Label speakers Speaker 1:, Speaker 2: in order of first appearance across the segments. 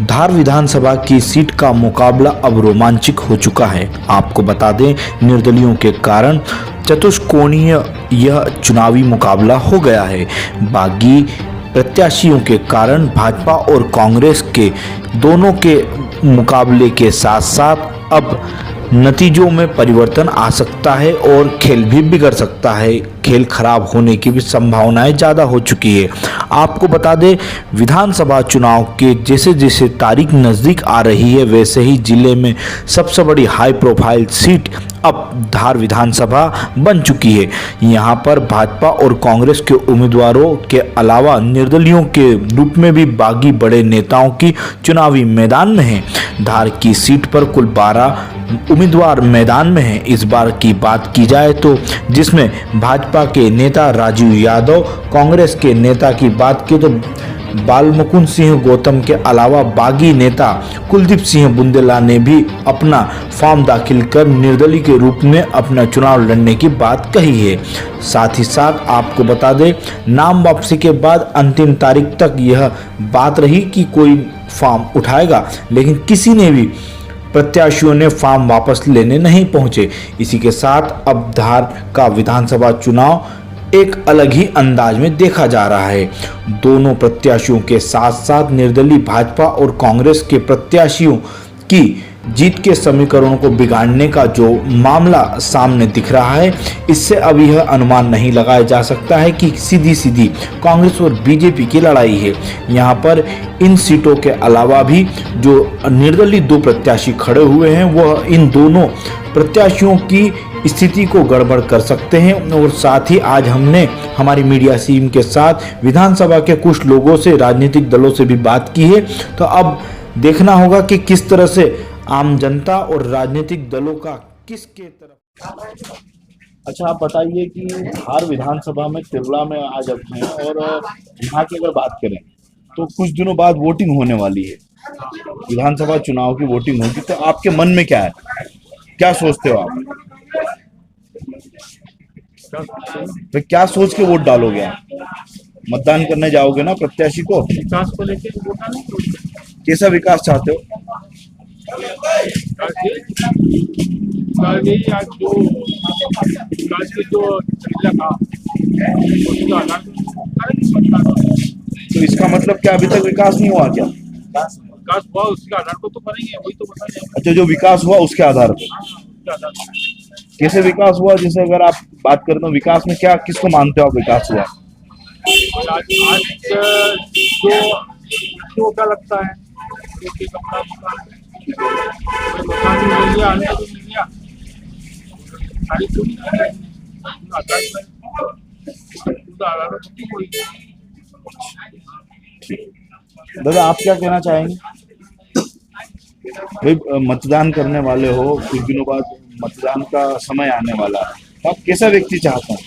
Speaker 1: धार विधानसभा की सीट का मुकाबला अब रोमांचक हो चुका है। आपको बता दें, निर्दलियों के कारण चतुष्कोणीय यह चुनावी मुकाबला हो गया है। बागी प्रत्याशियों के कारण भाजपा और कांग्रेस के दोनों के मुकाबले के साथ साथ अब नतीजों में परिवर्तन आ सकता है और खेल भी बिगड़ सकता है। खेल खराब होने की भी संभावनाएं ज़्यादा हो चुकी है। आपको बता दें, विधानसभा चुनाव के जैसे जैसे तारीख नज़दीक आ रही है, वैसे ही जिले में सबसे बड़ी हाई प्रोफाइल सीट अब धार विधानसभा बन चुकी है। यहाँ पर भाजपा और कांग्रेस के उम्मीदवारों के अलावा निर्दलियों के रूप में भी बागी बड़े नेताओं की चुनावी मैदान में हैं। धार की सीट पर कुल 12 उम्मीदवार मैदान में हैं। इस बार की बात की जाए तो जिसमें भाजपा के नेता राजीव यादव, कांग्रेस के नेता की बात की तो बालमुकुंद सिंह गौतम के अलावा बागी नेता कुलदीप सिंह बुंदेला ने भी अपना फॉर्म दाखिल कर निर्दलीय के रूप में अपना चुनाव लड़ने की बात कही है। साथ ही साथ आपको बता दें, नाम वापसी के बाद अंतिम तारीख तक यह बात रही कि कोई फॉर्म उठाएगा, लेकिन किसी ने भी प्रत्याशियों ने फॉर्म वापस लेने नहीं पहुंचे। इसी के साथ अब धार का विधानसभा चुनाव एक अलग ही अंदाज में देखा जा रहा है। दोनों प्रत्याशियों के साथ साथ निर्दलीय भाजपा और कांग्रेस के प्रत्याशियों की जीत के समीकरणों को बिगाड़ने का जो मामला सामने दिख रहा है, इससे अब यह अनुमान नहीं लगाया जा सकता है कि सीधी सीधी कांग्रेस और बीजेपी की लड़ाई है। यहाँ पर इन सीटों के अलावा भी जो निर्दलीय 2 प्रत्याशी खड़े हुए हैं, वह इन दोनों प्रत्याशियों की स्थिति को गड़बड़ कर सकते हैं। और साथ ही आज हमने हमारी मीडिया टीम के साथ विधानसभा के कुछ लोगों से, राजनीतिक दलों से भी बात की है। तो अब देखना होगा कि किस तरह से आम जनता और राजनीतिक दलों का किसके तरफ।
Speaker 2: अच्छा, आप बताइए कि धार विधानसभा में तिरला में आज अब हैं और यहाँ की अगर बात करें तो कुछ दिनों बाद वोटिंग होने वाली है, विधानसभा चुनाव की वोटिंग होगी। तो आपके मन में क्या है, क्या सोचते हो आप? तो क्या सोच के वोट डालोगे आप? मतदान करने जाओगे ना प्रत्याशी को?
Speaker 3: विकास को लेके वोट डालें।
Speaker 2: कैसा विकास चाहते हो?
Speaker 3: आज जो विकास की जो तरीका था,
Speaker 2: तो इसका मतलब क्या अभी तक विकास नहीं हुआ क्या?
Speaker 3: विकास हुआ उसके आधार पर तो करेंगे, वही तो बताइए।
Speaker 2: अच्छा, जो विकास हुआ उसके आधार पर कैसे विकास हुआ? जैसे अगर आप बात करें तो विकास में क्या, किसको मानते हो आप विकास हुआ?
Speaker 3: आज जो क्या लगता है, मिल गया, अन्य भी मिल गया, सारी
Speaker 2: दादा, आप क्या कहना चाहेंगे? भाई, मतदान करने वाले हो, कुछ दिनों बाद मतदान का समय आने वाला है, तो आप कैसा व्यक्ति चाहते हैं?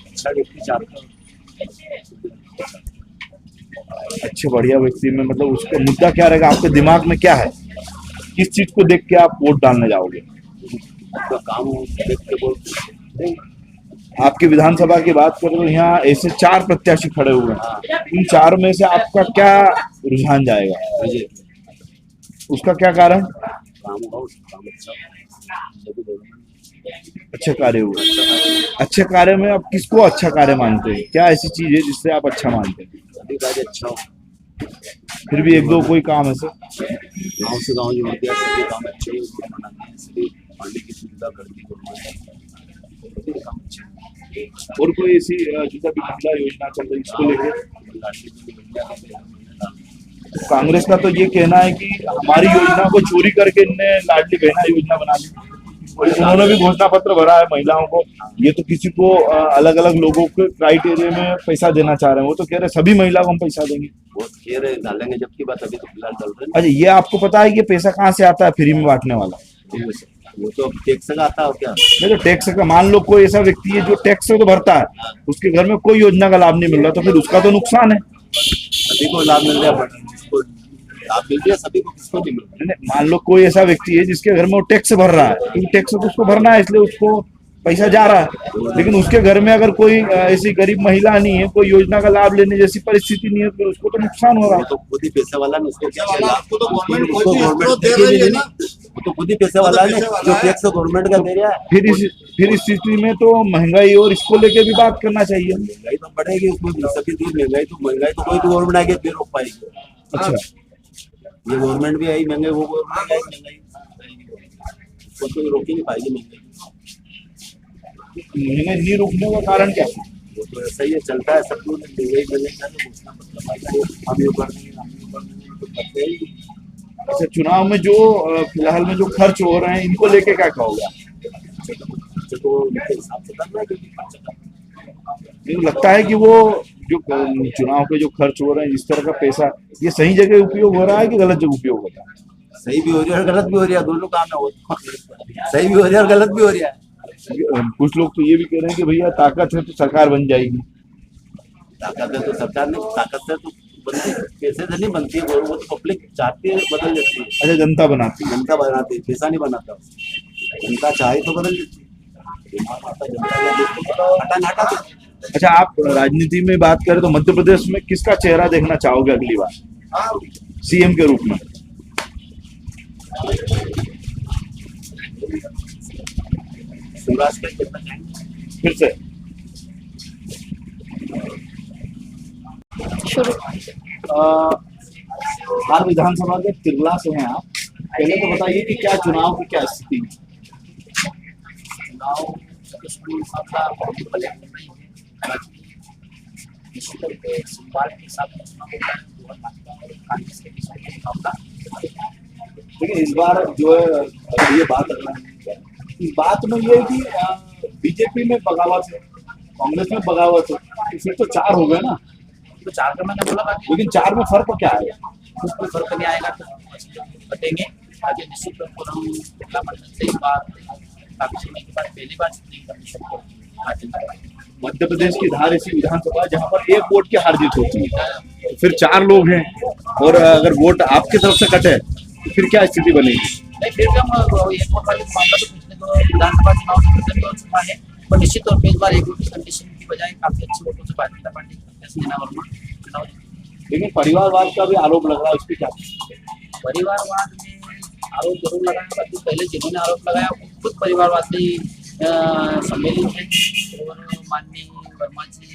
Speaker 3: अच्छा व्यक्ति चाहते हैं,
Speaker 2: अच्छे बढ़िया व्यक्ति में मतलब उसका मुद्दा क्या रहेगा? आपके दिमाग में क्या है, किस चीज को देख के आप वोट डालने जाओगे?
Speaker 3: उसका काम देख के बोल।
Speaker 2: आपकी विधानसभा की बात करें तो यहाँ ऐसे 4 प्रत्याशी खड़े हुए हैं, इन 4 में से आपका क्या रुझान जाएगा? उसका क्या कारण? अच्छे कार्य हुए। अच्छे कार्य में आप किसको अच्छा कार्य मानते हैं? क्या ऐसी चीज है जिससे आप अच्छा मानते हैं?
Speaker 3: अच्छा हो,
Speaker 2: फिर भी 1-2 कोई काम ऐसे
Speaker 3: गाँव से गाँव जोड़ दिया, सभी काम अच्छे बनाते हैं, सभी पानी की सुविधा कर दी गवर्नमेंट, काम अच्छे।
Speaker 2: और कोई ऐसी जैसा भी महिला योजना चल रही इसको लेकर? कांग्रेस का तो ये कहना है कि हमारी योजना को चोरी करके इनने लाडली बहना योजना बना दी। उन्होंने भी घोषणा पत्र भरा है महिलाओं को। ये तो किसी को अलग अलग लोगों के क्राइटेरिया में पैसा देना चाह रहे हैं, वो तो कह रहे सभी महिलाओं को हम पैसा देंगे।
Speaker 3: वो कह रहे डालेंगे, जबकि बात अभी तो फिलहाल चल रही है।
Speaker 2: अच्छा, ये आपको पता है कि पैसा कहाँ से आता है फ्री में बांटने वाला?
Speaker 3: वो तो टैक्स का आता है क्या?
Speaker 2: नहीं तो टैक्स का, मान लो कोई ऐसा व्यक्ति है जो टैक्स तो भरता है, उसके घर में कोई योजना का लाभ नहीं मिल रहा, तो फिर उसका तो नुकसान है।
Speaker 3: सभी को लाभ मिल रहा है, जिसको लाभ मिल रहा है सभी को, किसको नहीं मिल रहा?
Speaker 2: मान लो कोई ऐसा व्यक्ति है जिसके घर में वो टैक्स भर रहा है, तो टैक्स तो उसको भरना है, इसलिए उसको पैसा जा रहा है, लेकिन उसके घर में अगर कोई ऐसी गरीब महिला नहीं है, कोई योजना का लाभ लेने जैसी परिस्थिति नहीं है, तो उसको तो नुकसान हो रहा
Speaker 3: वो
Speaker 2: है।
Speaker 3: तो खुद ही पैसे वाला ना, उसको क्या
Speaker 4: वाला आपको तो गवर्नमेंट
Speaker 3: उसको
Speaker 4: कोई भी
Speaker 3: गवर्नमेंट
Speaker 4: स्रोत दे रही है ना।
Speaker 3: वो तो खुद ही पैसे वाला है, जो टैक्स गवर्नमेंट का दे रहा है।
Speaker 2: फिर इस स्थिति में तो महंगाई और इसको लेके भी बात करना चाहिए।
Speaker 3: महंगाई तो बढ़ेगी, उसमें सभी चीज महंगाई तो कोई भी गवर्नमेंट आएगी फिर रोक पाएगी।
Speaker 2: अच्छा,
Speaker 3: ये गवर्नमेंट भी आई महंगाई, वो गवर्नमेंट आई महंगाई, उसको कोई रोक ही नहीं पाएगी महंगाई।
Speaker 2: महंगाई नहीं रुकने का कारण क्या है?
Speaker 3: वो तो ऐसा ही है, चलता है सब कुछ महंगाई बनेगा तो घोषणा पत्र आएगा, हम ये कर देंगे हम ये कर देंगे तो करते ही।
Speaker 2: अच्छा, चुनाव में जो फिलहाल में जो खर्च हो रहे हैं, इनको लेके क्या कहोगे?
Speaker 3: खर्चे तो उनके हिसाब से करना है, क्योंकि खर्चा
Speaker 2: मुझे लगता है कि वो जो चुनाव के जो खर्च हो रहे हैं, इस तरह का पैसा, ये सही जगह उपयोग हो रहा है कि गलत जगह उपयोग होता है?
Speaker 3: सही भी हो रही है और गलत भी हो रही है, दोनों काम है। वो सही भी हो रही है और गलत भी हो रही है।
Speaker 2: कुछ लोग तो ये भी कह रहे हैं कि भैया ताकत है तो सरकार बन जाएगी।
Speaker 3: ताकत है तो सरकार नहीं, ताकत से तो बनती, पैसे से नहीं बनती है, वो तो पब्लिक चाहती है बदल देती है।
Speaker 2: अच्छा, जनता बनाती है।
Speaker 3: जनता बनाती है, पैसा नहीं बनाता। जनता चाहे तो बदल देती है, दिमाग आता जनता का, देखो हटा ना हटा।
Speaker 2: अच्छा, आप राजनीति में बात करें तो मध्य प्रदेश में किसका चेहरा देखना चाहोगे अगली बार सीएम के रूप में?
Speaker 3: शिवराज का कितना चाहेंगे
Speaker 2: फिर से
Speaker 5: शुरू।
Speaker 2: हाल विधानसभा के तिरला से हैं आप, पहले तो बताइए कि क्या चुनाव की क्या स्थिति है?
Speaker 3: चुनाव मुकाबला बहुत बड़े नहीं है, निश्चित तौर पे सोमवार के हिसाब से चुनाव होता है, और भाजपा और कांग्रेस के बीच में मुकाबला।
Speaker 2: लेकिन इस बार जो है ये बात करना है, इस बात में ये है कि बीजेपी में बगावत है, कांग्रेस में बगावत है, तो फिर तो 4 हो गए ना।
Speaker 3: तो 4 का मैंने बोला, बाकी
Speaker 2: लेकिन 4 में फर्क क्या है?
Speaker 3: कुछ कोई फर्क नहीं आएगा तो बटेंगे। आगे निश्चित तौर पर हम जिला मंडल से इस बार काफी समय के बाद पहली बार चुनाव करने शुरू करेंगे।
Speaker 2: मध्य प्रदेश की धार ऐसी विधानसभा जहां पर 1 वोट की हार जीत होती है, तो फिर 4 लोग हैं और अगर वोट आपकी तरफ से कटे तो फिर क्या स्थिति बनेगी?
Speaker 3: नहीं, फिर भी हम एक वोट वाले मामला तो पिछले तो विधानसभा चुनाव से खत्म भी हो चुका है, और निश्चित तौर पर इस बार एक वोट की कंडीशन की बजाय काफी अच्छे वोटों से भारतीय जनता पार्टी प्रत्याशी नीना वर्मा चुनाव।
Speaker 2: लेकिन परिवारवाद का भी आरोप लग रहा है, उस पर क्या?
Speaker 3: परिवारवाद में आरोप जरूर लगाया, बाकी पहले जिन्होंने आरोप लगाया वो खुद परिवारवादी सम्मिलित है, और माननीय वर्मा जी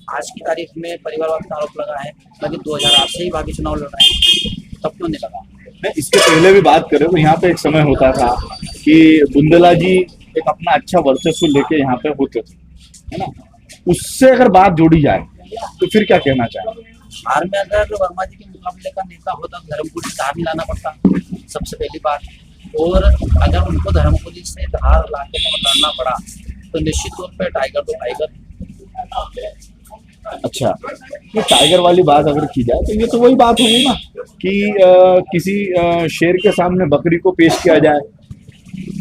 Speaker 3: आज की तारीख में परिवारवाद का आरोप लगा है, बाकी 2008 से ही बाकी चुनाव लड़ रहे हैं, तब क्यों नहीं लगा?
Speaker 2: नहीं, इसके पहले भी बात करें तो यहाँ पे एक समय होता था कि बुंदेला जी एक अपना अच्छा वर्चस्व लेके यहाँ पे होते थे, है ना? उससे अगर बात जोड़ी जाए तो फिर क्या कहना चाहेंगे?
Speaker 3: हार में अगर वर्मा जी के मुकाबले का नेता होता तो धर्मपुरी से धार मिलाना पड़ता सबसे पहली बात, और अगर उनको धर्मपुरी से धार लाके लड़ना पड़ा तो निश्चित तौर पर टाइगर तो टाइगर।
Speaker 2: अच्छा, ये टाइगर वाली बात अगर की जाए तो ये तो वही बात होगी ना कि किसी शेर के सामने बकरी को पेश किया जाए,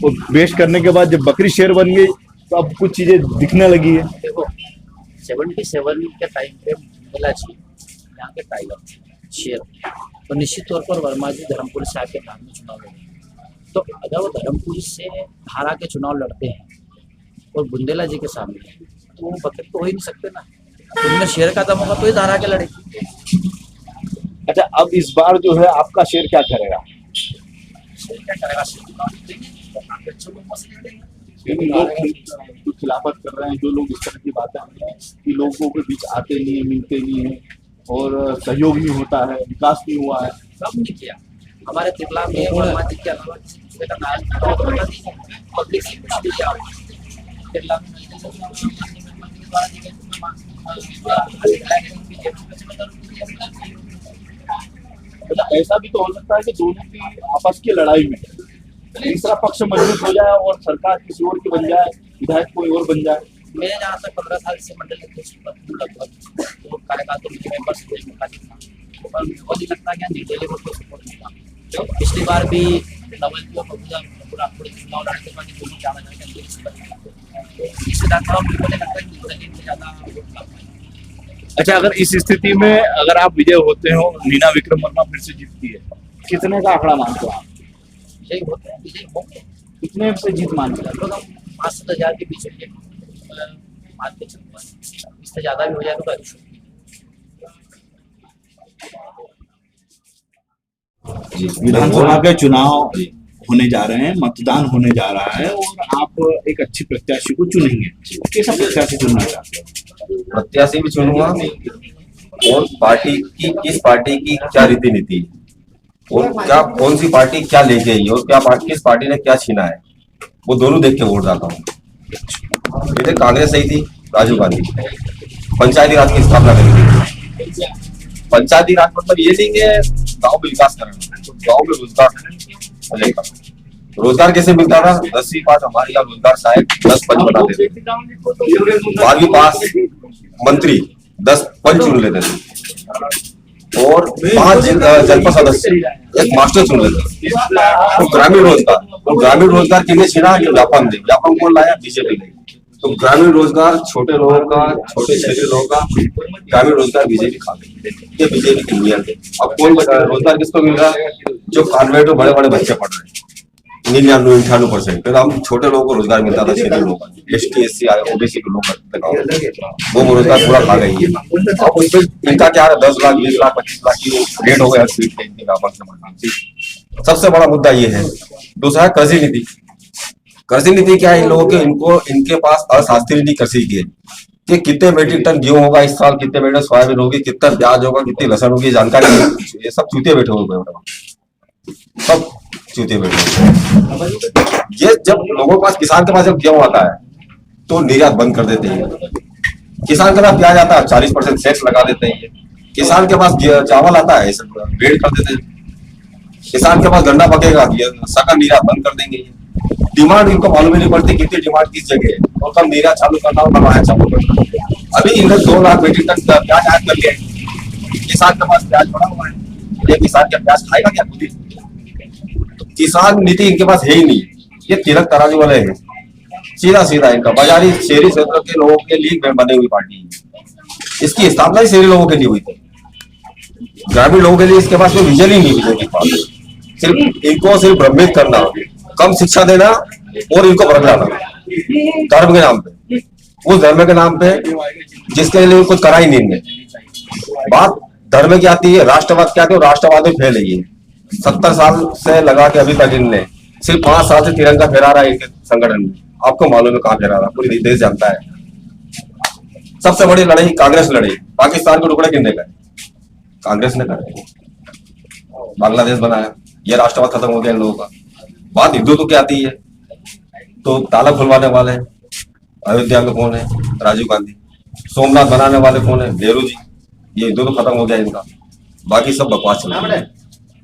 Speaker 2: और पेश करने के बाद जब बकरी शेर बन गई तो अब कुछ चीजें दिखने लगी है।
Speaker 3: देखो 77 के टाइम पे बुंदेला जी यहाँ के टाइगर शेर, तो निश्चित तौर पर वर्मा जी धर्मपुर से आके धार में चुनाव लड़े, तो अगर वो धर्मपुर से धार आके चुनाव लड़ते हैं और बुंदेला जी के सामने, तो वो बकरी तो हो ही नहीं सकते ना, उनमें शेर का दम होगा तो ही धार आके लड़ेगी।
Speaker 2: अच्छा, अब इस बार जो है आपका शेर क्या करेगा?
Speaker 3: शेर क्या करेगा? शेर चुनाव जीतेंगे, काफी अच्छे लोगों से जीतेंगे।
Speaker 2: लेकिन लोग जो खिलाफत कर रहे हैं, जो लोग इस तरह की बातें कर रहे हैं कि लोगों के बीच आते नहीं है, मिलते नहीं है और सहयोग नहीं होता है, विकास नहीं हुआ है।
Speaker 3: सब नहीं किया हमारे तिरला में वर्मा जी के अलावा किसी दूसरे का नाम पब्लिक से कुछ नहीं किया। तिरला में
Speaker 2: ऐसा भी तो हो सकता है कि दोनों की आपस की लड़ाई में तीसरा पक्ष मजबूत हो जाए और सरकार किसी और की बन जाए, विधायक कोई और बन जाए।
Speaker 3: मैं जहाँ तक 15 साल से मंडल अध्यक्ष लगभग तो कार्यकाल तो मुझे मेंबर से कोई मौका नहीं था, पर मुझे नहीं लगता कि निर्दलीय को कोई सपोर्ट नहीं था। पिछली बार भी नवल पूरा चुनाव लड़ने के बाद दोनों ज़्यादा जाकर इस विधानसभा में मुझे लगता है कि निर्दलीय में ज़्यादा वोट लग पाएंगे।
Speaker 2: अच्छा, अगर इस स्थिति में अगर आप विजय होते हो, नीना विक्रम वर्मा फिर से जीतती है, कितने का आंकड़ा मानते हो आप?
Speaker 3: विजयी होते हैं, विजयी होंगे,
Speaker 2: कितने से जीत मान रहे हैं?
Speaker 3: लगभग हम 5-7 हज़ार के बीच में मान के चलूंगा, इससे ज्यादा भी हो जाए तो कोई इशू नहीं।
Speaker 4: जी
Speaker 2: विधानसभा के चुनाव होने जा रहे हैं, मतदान होने जा रहा है और आप एक अच्छी प्रत्याशी को चुनेंगे। कैसा प्रत्याशी चुनना चाहते हो?
Speaker 4: प्रत्याशी भी चुनूंगा और पार्टी की किस पार्टी की क्या रीति नीति और क्या कौन सी पार्टी क्या लेके आई और क्या पार्टी किस पार्टी ने क्या छीना है, वो दोनों देख के वोट डालता हूँ। जैसे कांग्रेस सही थी, राजीव गांधी पंचायती राज की स्थापना करी। पंचायती राज मतलब ये नहीं कि गांव में विकास करना, तो गांव में रोजगार मिलेगा। रोजगार कैसे मिलता था? 10वीं पास हमारे यहाँ रोजगार शायद 10 पंच बनाते थे, 12वीं पास मंत्री 10 पंच चुन लेते थे और 5 जनपद सदस्य एक मास्टर चुन लेते थे। तो ग्रामीण रोजगार किसने छीना? व्यापम ने। व्यापम कौन लाया? बीजेपी ने। तो ग्रामीण रोजगार छोटे लोगों का, छोटे क्षेत्रीय लोगों का ग्रामीण रोजगार बीजेपी खा गई। ये बीजेपी की नीयत है। अब कौन रोजगार किसको मिल रहा है? जो कॉन्वेंट में बड़े बड़े बच्चे पढ़ रहे हैं, 99-98%। फिर हम छोटे लोगों को रोजगार मिलता था, क्षेत्रीय लोगों को, ST SC OBC के लोग वो रोजगार पूरा खा गई है। अब उसमें इनका क्या है? 10 लाख 20 लाख 25 लाख की रेट हो गया सीट के इनके व्यापार से बढ़ना। सबसे बड़ा मुद्दा ये है। दूसरा है कृषि नीति। कृषि नीति क्या है? इन लोगों के इनके पास अशास्त्रीय नीति कृषि की है कि कितने मीट्रिक टन गेहूं होगा इस साल, कितने मीट्रिक सोयाबीन होगी, कितना प्याज होगा, कितनी लहसुन होगी, जानकारी नहीं। ये सब चूते बैठे हुए, सब चूते बैठे हुए। ये जब लोगों के पास, किसान के पास जब गेहूं आता है तो निर्यात बंद कर देते हैं। किसान के पास प्याज आता है 40% सेस लगा देते हैं। किसान के पास चावल आता है रेड कर देते हैं। किसान के पास गन्ना पकेगा, सकल निर्यात बंद कर देंगे। डिमांड इनको मालूम ही नहीं पड़ती कितनी डिमांड किस जगह है और कब निर्यात चालू करना हो, कब आयात चालू करना। अभी इन्हें 2 लाख मीट्रिक टन प्याज आयात कर लिया। किसान के पास प्याज पड़ा हुआ है, ये किसान क्या प्याज खाएगा क्या? खुद ही किसान नीति इनके पास है ही नहीं। ये तिलक तराजू वाले हैं, सीधा सीधा इनका बाजारी शहरी क्षेत्र के लोगों के लिए बनी हुई पार्टी है। इसकी स्थापना ही शहरी लोगों के लिए हुई थी, ग्रामीण लोगों के लिए इसके पास कोई विजन ही नहीं बीजेपी के पास। सिर्फ भ्रमित करना, कम शिक्षा देना और इनको भड़काना धर्म के नाम पे, उस धर्म के नाम पे जिसके लिए कुछ करा ही नहीं इनने। बात धर्म की आती है, राष्ट्रवाद क्या है? राष्ट्रवाद में फैल है। 70 साल से लगा के अभी तक इनने सिर्फ 5 साल से तिरंगा फहरा रहा है इनके संगठन में। आपको मालूम है कहाँ फहरा रहा, पूरी देश जानता है। सबसे बड़ी लड़ाई कांग्रेस लड़ी। पाकिस्तान को टुकड़े किसने करे? कांग्रेस ने करे। बांग्लादेश बनाया, ये राष्ट्रवाद खत्म हो गया इन लोगों का। बात हिंदुत्व की आती है तो ताला खुलवाने वाले अयोध्या में कौन है? राजीव गांधी। सोमनाथ बनाने वाले कौन है? नेहरू जी। ये हिंदुत्व खत्म हो गया इनका। बाकी सब बकवास चल रहा है।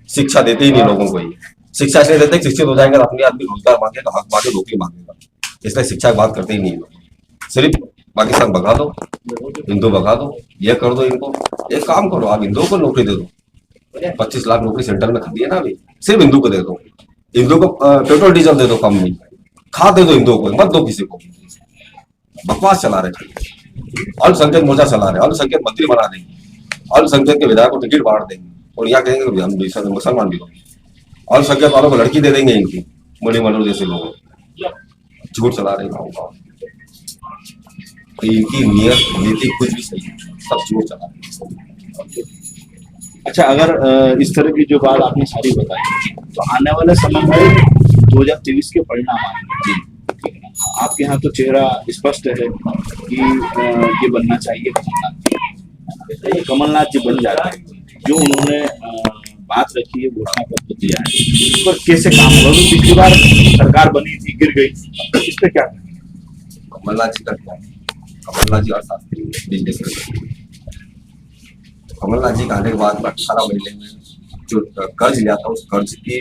Speaker 4: शिक्षा देते ही नहीं लोगों को। ये शिक्षा इसलिए देते, शिक्षित हो जाएंगे अपने आदमी रोजगार मांगेगा, हक मांगे, नौकरी मांगेगा, इसलिए शिक्षा की बात करते ही नहीं लोग। सिर्फ पाकिस्तान भगा दो, हिंदू भगा दो, ये कर दो इनको। एक काम करो, आप हिंदुओं को नौकरी दे दो। 25 लाख नौकरी सेंटर में खाली है ना अभी, सिर्फ हिंदू को दे दो। हिंदू को पेट्रोल डीजल दे दो कम नहीं, खाद दे दो हिंदुओं को, मत दो किसी को। बकवास चला रहे, अल्पसंख्यक मोर्चा चला रहे, अल्पसंख्यक मंत्री बना देंगे, अल्पसंख्यक के विधायक को टिकट बांट देंगे और यहाँ कहेंगे हम मुसलमान भी होंगे। अल्पसंख्यक वालों को लड़की दे देंगे इनकी, मुरली मनोहर जैसे लोग झूठ चला रहे गाँव गाँव। इनकी नियत नीति कुछ भी सही, सब झूठ चला रहे।
Speaker 2: अच्छा, अगर इस तरह की जो बात आपने सारी बताई, तो आने वाले समय में 2023 के परिणाम आएंगे। आपके यहाँ तो चेहरा स्पष्ट है कि ये बनना चाहिए कमलनाथ। कमलनाथ जी बन जाते हैं, जो उन्होंने बात रखी है, घोषणा पत्र दिया है, उस पर कैसे काम होगा? तो पिछली बार सरकार बनी थी, गिर गई, इस पे क्या करेंगे?
Speaker 4: कमलनाथ जी का क्या है? कमलनाथ जी और शास्त्री बिजनेस करते हैं। कमलनाथ जी आने के बाद 18 महीने में जो कर्ज लिया था, उस कर्ज की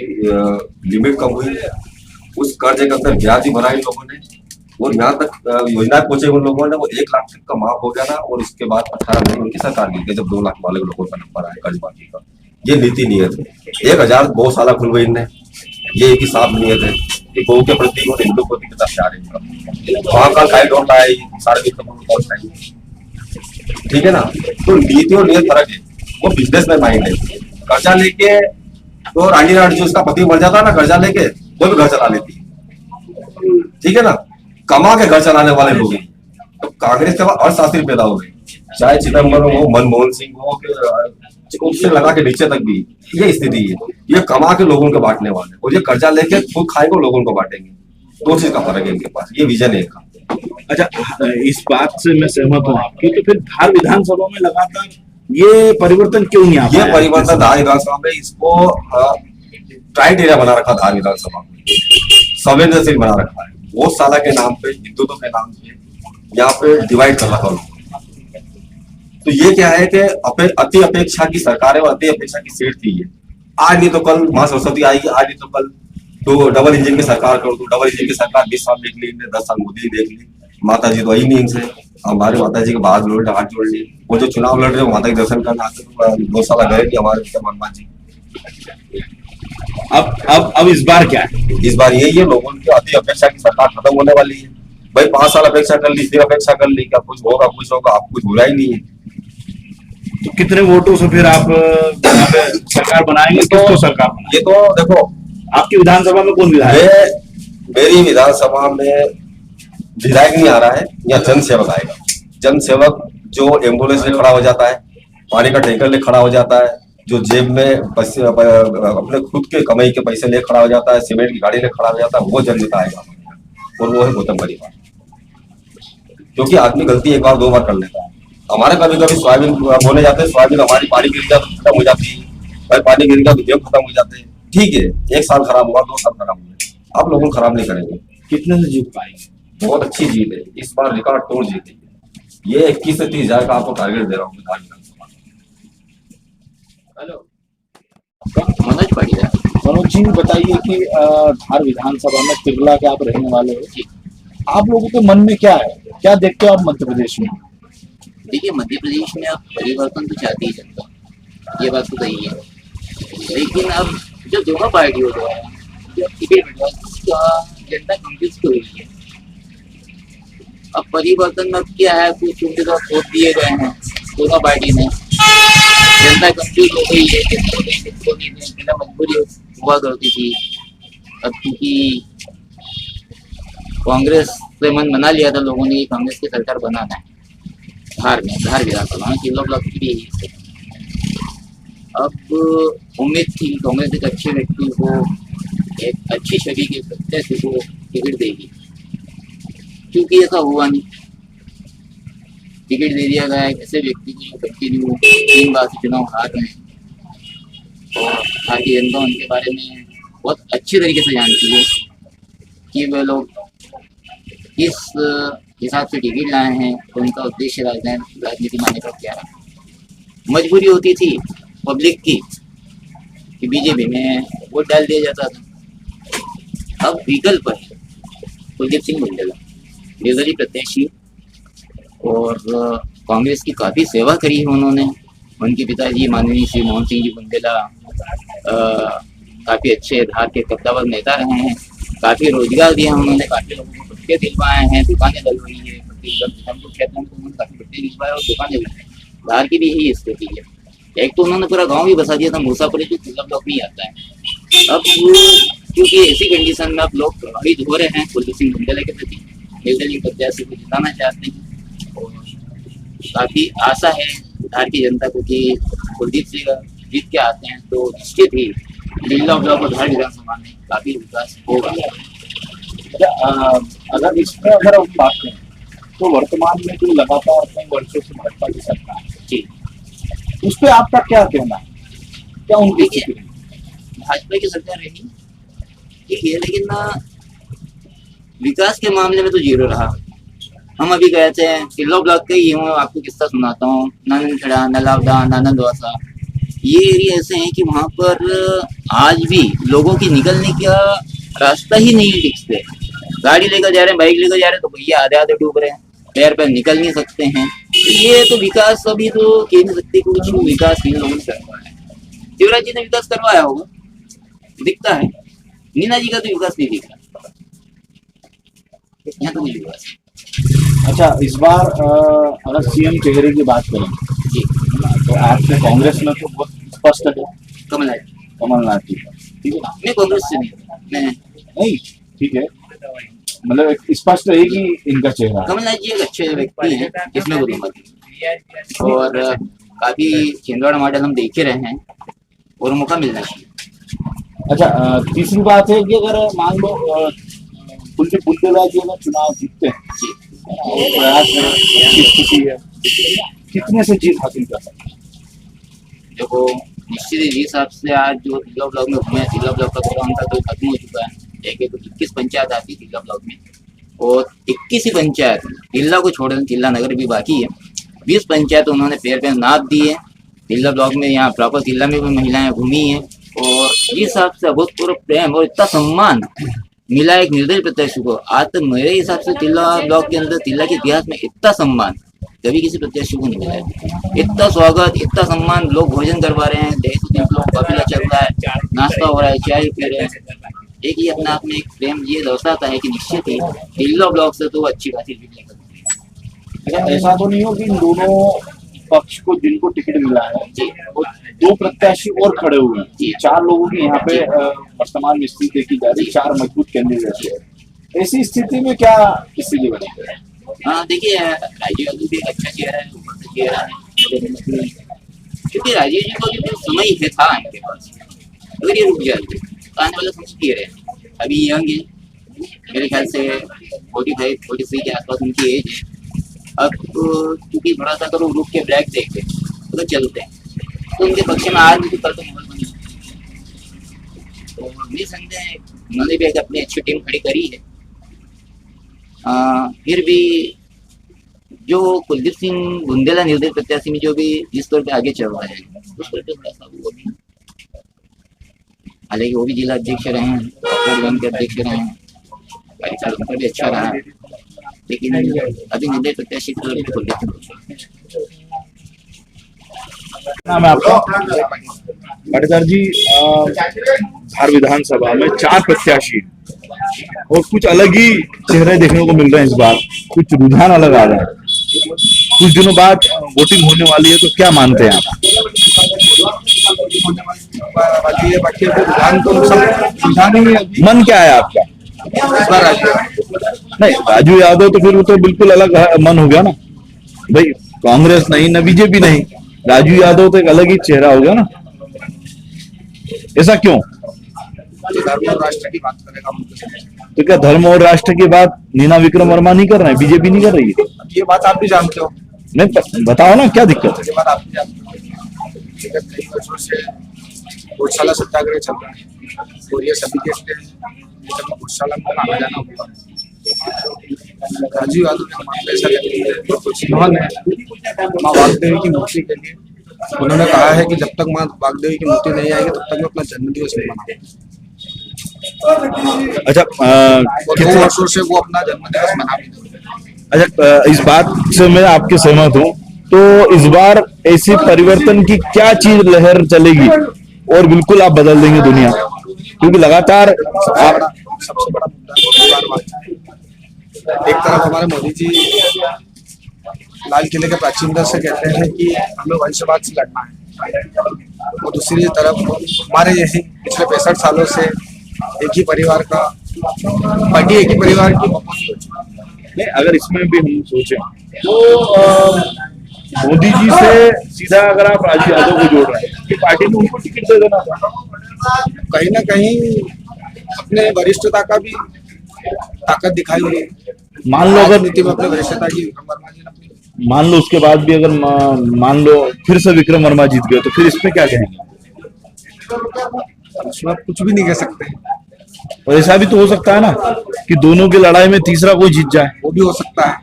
Speaker 4: लिमिट कम हुई है। उस कर्ज के अंदर ब्याज भी भरा इन लोगों ने और यहाँ तक योजना पहुंचे उन लोगों ने, वो 1 लाख तक का माफ हो गया था। और उसके बाद 18 महीने उनकी सरकार गिर गई, जब 2 लाख वाले लोगों का नंबर आया कर्ज माफी का। ये नीति नियत है। 1000 गौशाला खुल गई इनने, ये एक ही साफ नियत है कि गौ के प्रति और हिंदू प्रति कितना प्यार है इनका। वहां का गाइड होता है 20.5 करोड़ चाहिए, ठीक है ना। तो नीति और नियत फर्क है। वो बिजनेस में माइंड है। कर्जा लेके तो रानी रानी जो उसका पति मर जाता है ना, कर्जा लेके वो भी घर चला लेती है। ठीक है ना, कमा के घर चलाने वाले लोग हैं। तो कांग्रेस के बाद अर्थशास्त्री पैदा हो गए, चाहे चिदम्बरम हो, मनमोहन सिंह हो, उससे लगा के नीचे तक भी ये स्थिति है। ये कमा के लोगों को बांटने वाले, और ये कर्जा लेके खुद खाएंगे, लोगों को बांटेंगे। दो चीज का फर्क है इनके पास, ये विजन है इनका।
Speaker 2: अच्छा, इस बात से मैं सहमत हूँ आपकी। तो फिर धार विधानसभा में लगातार ये परिवर्तन क्यों नहीं आ
Speaker 4: ये
Speaker 2: पाया?
Speaker 4: परिवर्तन धार विधानसभा में, इसको ट्राइड एरिया बना रखा धार विधानसभा में, संवेदनशील बना रखा है। वो साला के नाम पे, हिंदुत्व के नाम पे यहाँ पे डिवाइड कर रखा लोगों को। तो ये क्या है कि अति अपेक्षा की सरकार है और अति अपेक्षा की सीट थी ये। आज नहीं तो कल माँ सरस्वती आएगी, आज नहीं तो कल तो डबल इंजन की सरकार कर दो। डबल इंजन की सरकार 20 साल देख ली, 10 साल मोदी देख ली, माता जी तो आई नहीं इनसे। हमारे माता जी के हाथ जोड़ लिए। वो जो चुनाव लड़ रहे हो, माता के दर्शन करने आते, 2 साल गए नहीं हमारे हनुमान जी।
Speaker 2: अब इस बार क्या है?
Speaker 4: इस बार यही है, लोगों की अति अपेक्षा की सरकार खत्म होने वाली है। भाई 5 साल अपेक्षा कर ली, फिर अपेक्षा कर ली, क्या कुछ होगा, आप कुछ बुरा ही नहीं है।
Speaker 2: तो कितने वोटों से फिर आप यहाँ पे सरकार बनाएंगे? किसको सरकार बनाएंगे?
Speaker 4: ये तो देखो,
Speaker 2: आपकी विधानसभा में कौन विधायक?
Speaker 4: मेरी विधानसभा में विधायक नहीं आ रहा है, या जनसेवक आएगा। जनसेवक जो एम्बुलेंस ले खड़ा हो जाता है, पानी का टैंकर ले खड़ा हो जाता है, जो जेब में अपने खुद के कमाई के पैसे ले खड़ा हो जाता है, सीमेंट की गाड़ी ले खड़ा हो जाता है, वो जनता आएगा। और वो है गौतम परिवार। क्योंकि आदमी गलती एक बार 2 बार कर लेता है। हमारे कभी कभी सोयाबीन बोले जाते हैं, सोयाबीन हमारी पानी गिर गया तो खत्म हो जाती है, भाई पानी गिर गया तो गेहूं खत्म हो जाते हैं। ठीक है, 1 साल खराब हुआ, 2 साल खराब हुआ, आप लोगों खराब नहीं करेंगे।
Speaker 2: कितने से जीत पाएंगे?
Speaker 4: बहुत अच्छी जीत है इस बार, रिकॉर्ड तोड़ जीत है ये। 21 से 30 हजार का आपको टारगेट दे रहा हूँ धार विधानसभा।
Speaker 3: हेलो, मनोज पाटिल।
Speaker 2: मनोज जी, बताइए कि धार विधानसभा में तिरला के आप रहने वाले हो, आप लोगों के मन में क्या है? क्या देखते हो आप मध्य प्रदेश में?
Speaker 3: देखिए, मध्य प्रदेश में अब परिवर्तन तो चाहती है जनता, ये बात तो सही है। लेकिन अब जो दोनों पार्टियों को है, जो टिकट मिला, उसका जनता कंफ्यूज तो हुई है। अब परिवर्तन में क्या है, कुछ उम्मीदवार वोट दिए गए हैं दोनों पार्टी ने, जनता कंफ्यूज हो गई है, किसको दें किसको नहीं दें। पहले मजबूरी हुआ करती थी, अब क्योंकि कांग्रेस से मन बना लिया था लोगों ने, कांग्रेस की सरकार बनाना है धार विधानसभा में। लोग की भी यही स्थिति। अब उम्मीद थी कांग्रेस एक अच्छे व्यक्ति को, एक अच्छी छवि के प्रत्याशी को टिकट देगी, क्योंकि ऐसा हुआ नहीं। टिकट दे दिया गया एक ऐसे व्यक्ति को जो कंटिन्यू 3 बार से चुनाव हार रहे हैं, और भारतीय जनता उनके बारे में बहुत अच्छी तरीके से जानती है कि वे लोग किस हिसाब से टिकट लाए हैं, तो उनका उद्देश्य राजनीति मानने का क्या है। मजबूरी होती थी पब्लिक की कि बीजेपी में वोट डाल दिया जाता था। अब विकल्प है कुलदीप सिंह बुंदेला, निर्दलीय प्रत्याशी, और कांग्रेस की काफ़ी सेवा करी है उन्होंने। उनके पिताजी माननीय श्री मोहन सिंह जी बुंदेला काफ़ी अच्छे धार के कद्दावर नेता रहे हैं, काफ़ी रोजगार दिया उन्होंने, काफ़ी लोगों को पट्टे दिलवाए हैं, दुकानें डलवाई है, हमको क्षेत्र में उन्होंने काफ़ी पट्टे दिलवाए और दुकानें भी। धार की भी यही स्थिति है। एक तो उन्होंने पूरा गांव भी बसा दिया था, मूसापुरी जो तिरला ब्लॉक में ही आता है। अब क्योंकि ऐसी कंडीशन में अब लोग प्रभावित हो रहे हैं कुलदीप सिंह बुंदेला के प्रति, निर्दलीय प्रत्याशी को जिताना चाहते हैं, और काफ़ी आशा है धार की जनता को कि कुलदीप सिंह जीत के आते हैं तो निश्चित ही तिरला ब्लॉक और धार विधानसभा में काफ़ी विकास होगा।
Speaker 2: अगर इसमें अगर हम बात करें तो वर्तमान में जो लगातार कई वर्षों से भाजपा की सरकार है
Speaker 3: जी,
Speaker 2: उस पर आपका क्या कहना है? क्या उनकी
Speaker 3: देखिए, भाजपा की सरकार रही ठीक है, लेकिन ना विकास के मामले में तो जीरो रहा। हम अभी गए थे तिरला ब्लॉक के ही हूँ, आपको किस्सा सुनाता हूँ। नाननखेड़ा, नलावदा, नानंदवासा, ये एरिया ऐसे हैं कि वहाँ पर आज भी लोगों की निकलने का रास्ता ही नहीं है ठीक से। गाड़ी लेकर जा रहे हैं, बाइक लेकर जा रहे हैं, तो भैया आधे आधे डूब रहे हैं, पैर पर निकल नहीं सकते हैं। ये तो विकास अभी तो कह नहीं सकते, कुछ विकास इन लोगों ने करवाया है। शिवराज जी ने विकास करवाया होगा, दिखता है। मीना जी का तो विकास नहीं दिख रहा, यहाँ तो नहीं विकास।
Speaker 2: अच्छा, इस बार अगर सीएम चेहरे की बात करें
Speaker 3: जी,
Speaker 2: तो आपके कांग्रेस में तो बहुत स्पष्ट है
Speaker 3: कमलनाथ
Speaker 2: जी, ठीक है।
Speaker 3: मैं कांग्रेस से नहीं
Speaker 2: नहीं, ठीक है, मतलब एक स्पष्ट है कि इनका चेहरा है।
Speaker 5: कमलनाथ जी एक अच्छे व्यक्ति हैं, इसमें कोई मत नहीं। और काफी छिंदवाड़ा मॉडल हम देख ही रहे हैं और मौका मिलना चाहिए।
Speaker 2: अच्छा, तीसरी बात है कि अगर मान लो कुलदीप बुल्देला जी अगर चुनाव जीतते हैं
Speaker 5: जी
Speaker 2: और प्रयास में अच्छी स्थिति है, कितने से जीत हासिल कर सकते हैं?
Speaker 5: देखो, निश्चित ही हिसाब से आज जो तिल्ला ब्लॉक में घूमे, तिल्ला ब्लॉक का प्रोग्राम था तो खत्म हो चुका है। एक 21 पंचायत आती है तिल्ला ब्लॉक में और 21 ही पंचायत, तिल्ला को छोड़ तिल्ला नगर भी बाकी है, 20 पंचायत उन्होंने पैर पे नाप दी है। तिल्ला ब्लॉक में यहाँ प्रॉपर तिल्ला में भी महिलाएं घूमी हैं और इस हिसाब से अभूतपूर्व प्रेम और इतना सम्मान मिला एक निर्दलीय प्रत्याशी को। आज तक मेरे हिसाब से तिल्ला ब्लॉक के अंदर तिल्ला के इतिहास में इतना सम्मान कभी किसी प्रत्याशी को नहीं मिला है। इतना स्वागत, इतना सम्मान, लोग भोजन करवा रहे हैं, लोग काफिला चल रहा है, नाश्ता हो रहा है, चाय पी रहे हैं। एक ही अपने आप में एक प्रेम ये दर्शाता है कि निश्चित ही तिल्ला ब्लॉक से तो अच्छी खासी जीत निकलती है।
Speaker 2: अच्छा, ऐसा तो नहीं हो कि इन दोनों पक्ष को जिनको टिकट मिला है
Speaker 5: जी
Speaker 2: वो 2 प्रत्याशी और खड़े हुए हैं,
Speaker 5: जी।
Speaker 2: 4 लोगों की यहाँ पे वर्तमान में स्थिति देखी जा रही है, 4 मजबूत कैंडिडेट है। ऐसी स्थिति में क्या स्थिति बनेगी?
Speaker 5: हाँ देखिए, राजीव यादव भी एक अच्छा चेहरा है, ऊपर से चेहरा है, क्योंकि राजीव जी को जो समय है था इनके पास, अगर ये रुक जाते तो आने वाला समय क्लियर है। अभी यंग है, मेरे ख्याल से 45-46 के आसपास उनकी एज है। अब क्योंकि थोड़ा सा करो रुक के ब्रेक देखते तो चलते हैं, तो उनके पक्ष में आज भी कल तो माहौल बनी। तो निसंदेह उन्होंने भी एक अपनी अच्छी टीम खड़ी करी है। फिर भी जो कुलदीप सिंह बुंदेला निर्दलीय प्रत्याशी में जो भी जिस तौर पे आगे चल रहा है उस तौर पे थोड़ा सा वो भी, हालांकि वो भी जिला अध्यक्ष रहे हैं, के अध्यक्ष रहे हैं, कार्यकाल उनका भी अच्छा रहा है, लेकिन अभी निर्दलीय प्रत्याशी के तौर पे कुलदीप सिंह।
Speaker 2: नाम है आपका? पाटीदार जी, धार विधानसभा में 4 प्रत्याशी और कुछ अलग ही चेहरे देखने को मिल रहे हैं इस बार, कुछ रुझान अलग आ रहा है। कुछ दिनों बाद वोटिंग होने वाली है, तो क्या मानते हैं आप? मन क्या है आपका? नहीं, राजू यादव तो फिर वो तो बिल्कुल अलग मन हो गया ना भाई, कांग्रेस नहीं ना बीजेपी नहीं, राजू यादव तो एक अलग ही चेहरा हो गया ना। ऐसा क्यों?
Speaker 6: राष्ट्र की बात करेगा
Speaker 2: तो क्या धर्म और राष्ट्र की बात नीना विक्रम वर्मा नहीं कर रहे हैं, बीजेपी नहीं कर रही है?
Speaker 6: ये बात आप भी जानते हो।
Speaker 2: नहीं, बताओ ना क्या दिक्कत है?
Speaker 6: ये बात आप भी जानते हो। विगत कई वर्षों से गौशाला सत्याग्रह चल रहा है और ये सभी देखते हैं जब गौशाला में आना जाना होगा। राजीव यादव ने हमारे ऐसा व्यक्ति है तो जिन्होंने माँ वागदेवी की मूर्ति के लिए उन्होंने कहा है कि जब तक माँ वागदेवी की मूर्ति नहीं आएगी तब तक मैं अपना जन्मदिवस नहीं मनाऊंगा।
Speaker 2: अच्छा,
Speaker 6: और 2 वर्षों से वो अपना जन्मदिवस मना भी नहीं रहे।
Speaker 2: अच्छा, इस बात से मैं आपके सहमत हूँ। तो इस बार ऐसी परिवर्तन की क्या चीज लहर चलेगी और बिल्कुल आप बदल देंगे दुनिया? क्योंकि लगातार
Speaker 6: सबसे बड़ा मुद्दा एक तरफ हमारे मोदी जी लाल किले के प्राचीनता से कहते हैं कि हमें वंशवाद से लड़ना है, और दूसरी तरफ हमारे यही पिछले 65 सालों से एक ही परिवार का पार्टी, एक ही परिवार की बकौती हो चुकी है।
Speaker 2: नहीं, अगर इसमें भी हम सोचें तो मोदी जी से सीधा अगर आप राजू यादव को जोड़ रहे हैं कि पार्टी ने उनको टिकट दे देना था,
Speaker 6: कहीं ना कहीं अपने वरिष्ठता का भी ताकत दिखाई है।
Speaker 2: मान लो अगर
Speaker 6: नीति में अपने वरिष्ठता की वर्मा जी ने अपनी,
Speaker 2: मान लो उसके बाद भी अगर मान लो फिर से विक्रम वर्मा जीत गए, तो फिर इसमें क्या कहेंगे?
Speaker 6: उसमें आप कुछ भी नहीं कह सकते।
Speaker 2: और ऐसा भी तो हो सकता है ना कि दोनों की लड़ाई में तीसरा कोई जीत जाए,
Speaker 6: वो भी हो सकता है,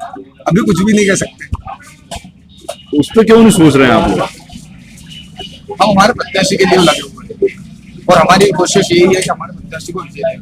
Speaker 6: अभी कुछ भी नहीं कह सकते।
Speaker 2: तो उस पर क्यों नहीं सोच रहे हैं आप लोग?
Speaker 6: हम हमारे प्रत्याशी के लिए लगे हुए हैं और हमारी कोशिश यही है कि हमारे प्रत्याशी को विजय दें।